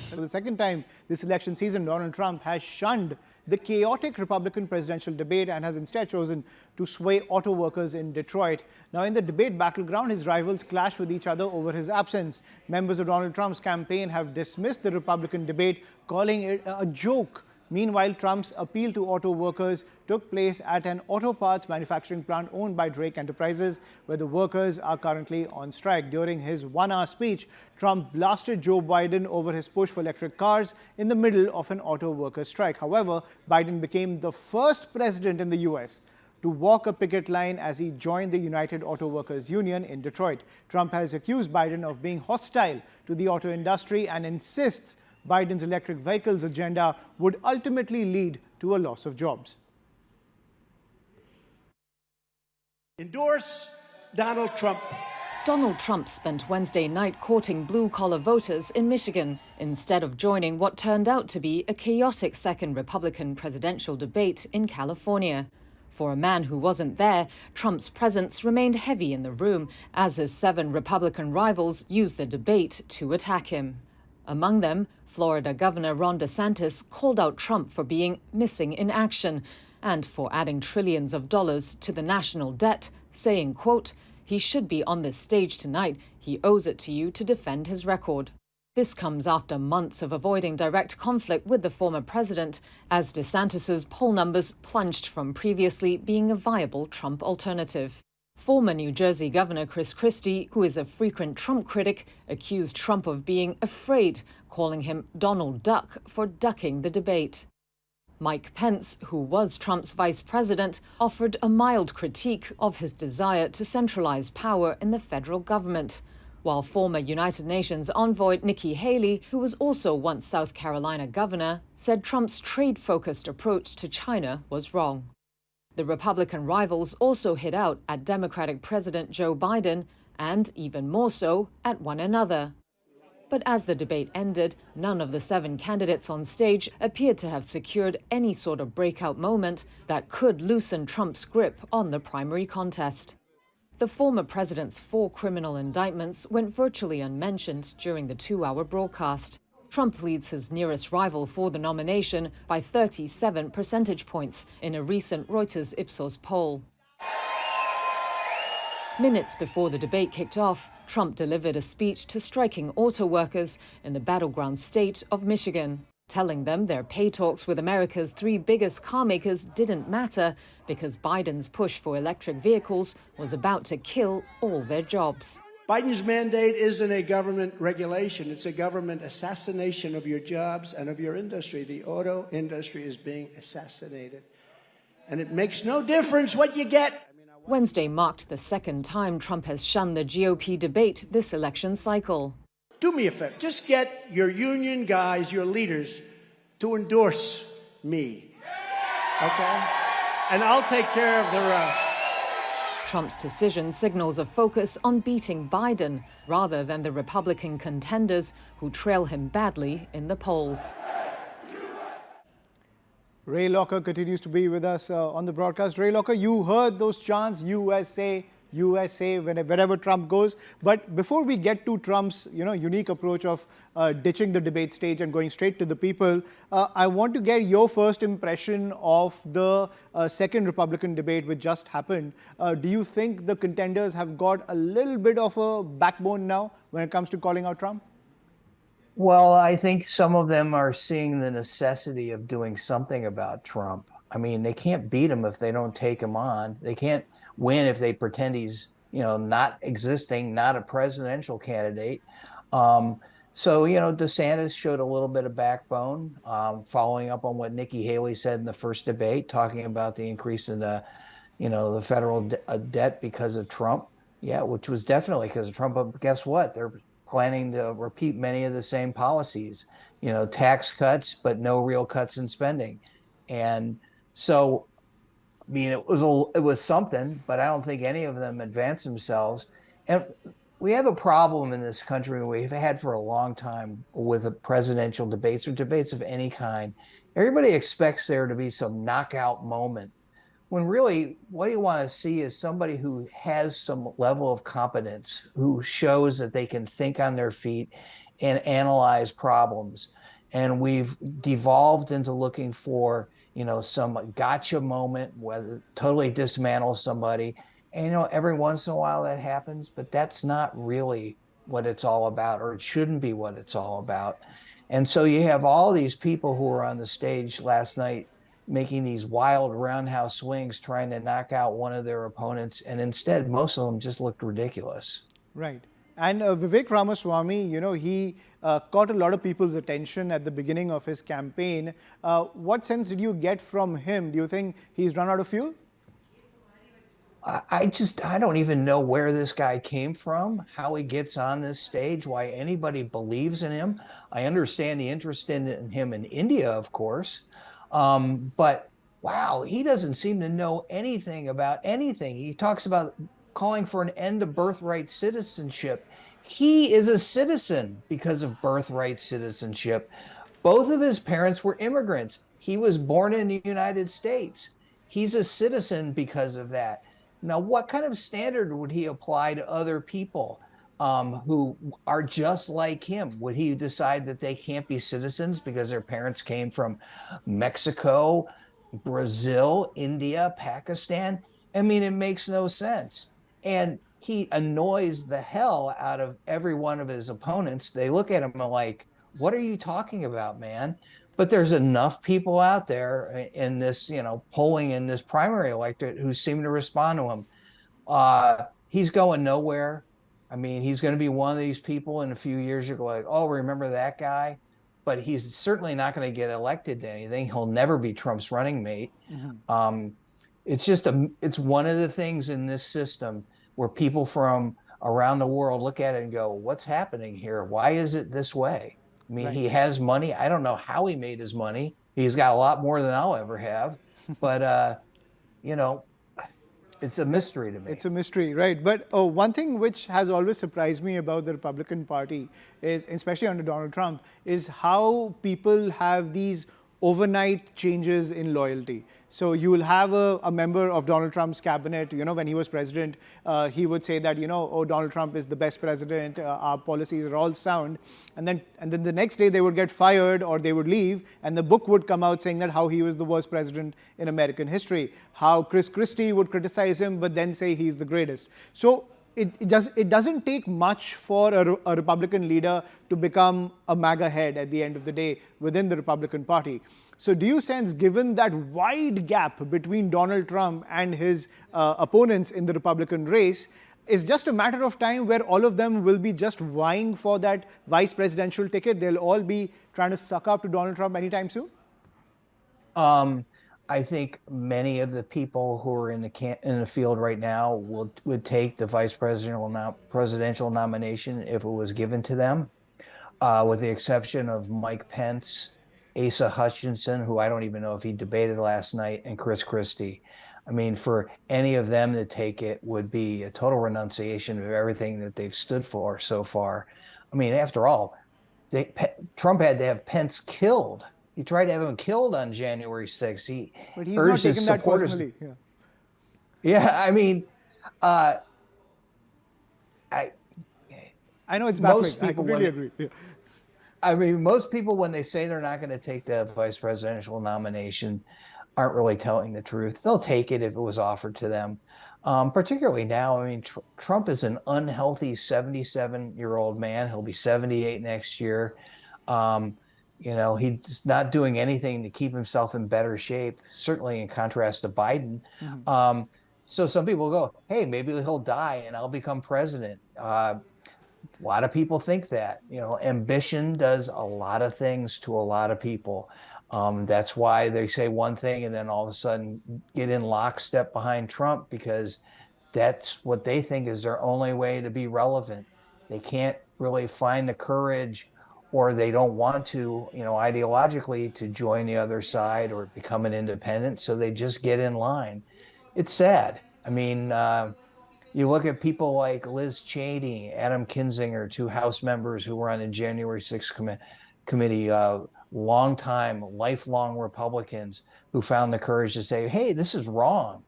For the second time this election season, Donald Trump has shunned the chaotic Republican presidential debate and has instead chosen to sway auto workers in Detroit. Now, in the debate battleground, his rivals clash with each other over his absence. Members of Donald Trump's campaign have dismissed the Republican debate, calling it a joke. Meanwhile, Trump's appeal to auto workers took place at an auto parts manufacturing plant owned by Drake Enterprises, where the workers are currently on strike. During his one-hour speech, Trump blasted Joe Biden over his push for electric cars in the middle of an auto workers' strike. However, Biden became the first president in the U.S. to walk a picket line as he joined the United Auto Workers Union in Detroit. Trump has accused Biden of being hostile to the auto industry and insists Biden's electric vehicles agenda would ultimately lead to a loss of jobs. Endorse Donald Trump. Donald Trump spent Wednesday night courting blue-collar voters in Michigan instead of joining what turned out to be a chaotic second Republican presidential debate in California. For a man who wasn't there, Trump's presence remained heavy in the room as his 7 Republican rivals used the debate to attack him. Among them, Florida Governor Ron DeSantis called out Trump for being missing in action and for adding trillions of dollars to the national debt, saying, quote, "He should be on this stage tonight. He owes it to you to defend his record." This comes after months of avoiding direct conflict with the former president, as DeSantis's poll numbers plunged from previously being a viable Trump alternative. Former New Jersey Governor Chris Christie, who is a frequent Trump critic, accused Trump of being afraid, calling him Donald Duck for ducking the debate. Mike Pence, who was Trump's vice president, offered a mild critique of his desire to centralize power in the federal government, while former United Nations envoy Nikki Haley, who was also once South Carolina governor, said Trump's trade-focused approach to China was wrong. The Republican rivals also hit out at Democratic President Joe Biden and, even more so, at one another. But as the debate ended, none of the 7 candidates on stage appeared to have secured any sort of breakout moment that could loosen Trump's grip on the primary contest. The former president's 4 criminal indictments went virtually unmentioned during the 2-hour broadcast. Trump leads his nearest rival for the nomination by 37 percentage points in a recent Reuters Ipsos poll. Minutes before the debate kicked off, Trump delivered a speech to striking auto workers in the battleground state of Michigan, telling them their pay talks with America's 3 biggest car makers didn't matter because Biden's push for electric vehicles was about to kill all their jobs. Biden's mandate isn't a government regulation. It's a government assassination of your jobs and of your industry. The auto industry is being assassinated. And it makes no difference what you get. Wednesday marked the second time Trump has shunned the GOP debate this election cycle. Do me a favor. Just get your union guys, your leaders, to endorse me. Okay? And I'll take care of the rest. Trump's decision signals a focus on beating Biden rather than the Republican contenders who trail him badly in the polls. Ray Locker continues to be with us on the broadcast. Ray Locker, you heard those chants, USA, USA, wherever Trump goes. But before we get to Trump's unique approach of ditching the debate stage and going straight to the people, I want to get your first impression of the second Republican debate which just happened. Do you think the contenders have got a little bit of a backbone now when it comes to calling out Trump? Well, I think some of them are seeing the necessity of doing something about Trump. I mean, they can't beat him if they don't take him on. They can't win if they pretend he's, not existing, not a presidential candidate. DeSantis showed a little bit of backbone, following up on what Nikki Haley said in the first debate, talking about the increase in the federal debt because of Trump. Yeah, which was definitely because of Trump. But guess what? They're planning to repeat many of the same policies, tax cuts, but no real cuts in spending. And so, I mean, it was something, but I don't think any of them advanced themselves. And we have a problem in this country we've had for a long time with the presidential debates or debates of any kind. Everybody expects there to be some knockout moment when really what you want to see is somebody who has some level of competence, who shows that they can think on their feet and analyze problems. And we've devolved into looking for, some gotcha moment, whether totally dismantle somebody. And, every once in a while that happens, but that's not really what it's all about, or it shouldn't be what it's all about. And so you have all these people who were on the stage last night making these wild roundhouse swings, trying to knock out one of their opponents. And instead, most of them just looked ridiculous. Right. And Vivek Ramaswamy, he caught a lot of people's attention at the beginning of his campaign. What sense did you get from him? Do you think he's run out of fuel? I don't even know where this guy came from, how he gets on this stage, why anybody believes in him. I understand the interest in him in India, of course. But wow, he doesn't seem to know anything about anything. He talks about calling for an end to birthright citizenship. He is a citizen because of birthright citizenship. Both of his parents were immigrants. He was born in the United States. He's a citizen because of that. Now, what kind of standard would he apply to other people who are just like him? Would he decide that they can't be citizens because their parents came from Mexico, Brazil, India, Pakistan? I mean, it makes no sense. And he annoys the hell out of every one of his opponents. They look at him like, what are you talking about, man? But there's enough people out there in this, polling in this primary electorate who seem to respond to him. He's going nowhere. I mean, he's going to be one of these people in a few years. You're like, oh, remember that guy? But he's certainly not going to get elected to anything. He'll never be Trump's running mate. Mm-hmm. It's one of the things in this system where people from around the world look at it and go, what's happening here? Why is it this way? I mean, right. He has money. I don't know how he made his money. He's got a lot more than I'll ever have. But, it's a mystery to me. It's a mystery, right? But one thing which has always surprised me about the Republican Party is, especially under Donald Trump, is how people have these overnight changes in loyalty. So you will have a member of Donald Trump's cabinet, when he was president, he would say that, oh, Donald Trump is the best president, our policies are all sound. And then the next day they would get fired or they would leave, and the book would come out saying that how he was the worst president in American history, how Chris Christie would criticize him, but then say he's the greatest. So it doesn't take much for a Republican leader to become a MAGA head at the end of the day within the Republican Party. So do you sense, given that wide gap between Donald Trump and his opponents in the Republican race, it's just a matter of time where all of them will be just vying for that vice presidential ticket? They'll all be trying to suck up to Donald Trump anytime soon? I think many of the people who are in the field right now would take the vice presidential nomination if it was given to them, with the exception of Mike Pence, Asa Hutchinson, who I don't even know if he debated last night, and Chris Christie. I mean, for any of them to take it would be a total renunciation of everything that they've stood for so far. I mean, after all, Trump had to have Pence killed. He tried to have him killed on January 6th. But he's not taking that personally. Yeah, I mean, I know it's baffling. I completely agree. Yeah. I mean, most people, when they say they're not going to take the vice presidential nomination, aren't really telling the truth. They'll take it if it was offered to them. Particularly now, I mean, Trump is an unhealthy 77-year-old man. He'll be 78 next year. He's not doing anything to keep himself in better shape, certainly in contrast to Biden. Mm-hmm. So some people go, hey, maybe he'll die and I'll become president. A lot of people think that, ambition does a lot of things to a lot of people. That's why they say one thing and then all of a sudden get in lockstep behind Trump, because that's what they think is their only way to be relevant. They can't really find the courage, or they don't want to, ideologically, to join the other side or become an independent. So they just get in line. It's sad. I mean, you look at people like Liz Cheney, Adam Kinzinger, two House members who were on the January 6th committee, lifelong Republicans who found the courage to say, hey, this is wrong.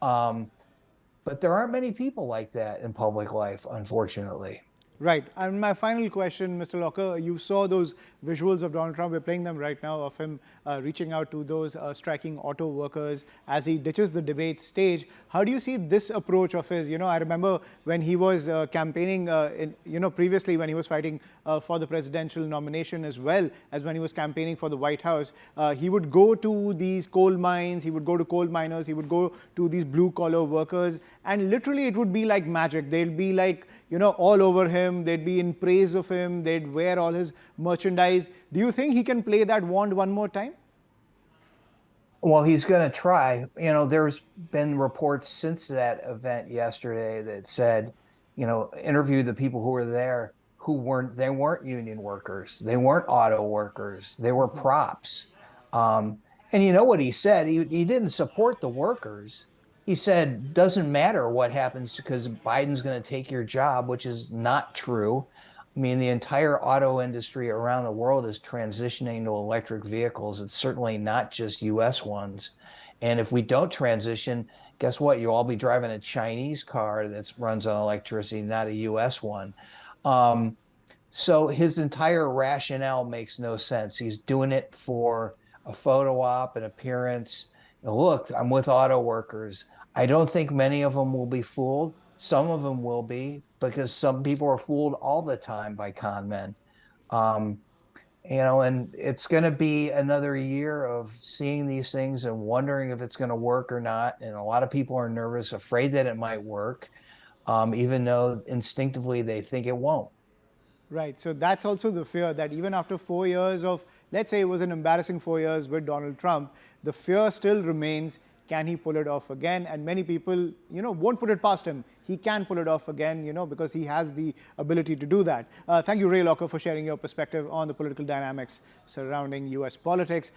But there aren't many people like that in public life, unfortunately. Right. And my final question, Mr. Locker, you saw those visuals of Donald Trump. We're playing them right now of him reaching out to those striking auto workers as he ditches the debate stage. How do you see this approach of his? I remember when he was campaigning, previously when he was fighting for the presidential nomination as well as when he was campaigning for the White House, he would go to these coal mines, he would go to coal miners, he would go to these blue collar workers, and literally it would be like magic. They'll be like, all over him. They'd be in praise of him. They'd wear all his merchandise. Do you think he can play that wand one more time? Well, he's going to try. There's been reports since that event yesterday that said, interview the people who were there they weren't union workers. They weren't auto workers. They were props. And you know what he said? He didn't support the workers. He said, doesn't matter what happens because Biden's going to take your job, which is not true. I mean, the entire auto industry around the world is transitioning to electric vehicles. It's certainly not just US ones. And if we don't transition, guess what? You'll all be driving a Chinese car that runs on electricity, not a US one. So his entire rationale makes no sense. He's doing it for a photo op, an appearance. Look, I'm with auto workers. I don't think many of them will be fooled. Some of them will be, because some people are fooled all the time by con men. And it's going to be another year of seeing these things and wondering if it's going to work or not. And a lot of people are nervous, afraid that it might work, even though instinctively they think it won't. Right. So that's also the fear that even after 4 years of, let's say it was an embarrassing 4 years with Donald Trump, the fear still remains. Can he pull it off again? And many people, won't put it past him. He can pull it off again, because he has the ability to do that. Thank you, Ray Locker, for sharing your perspective on the political dynamics surrounding US politics.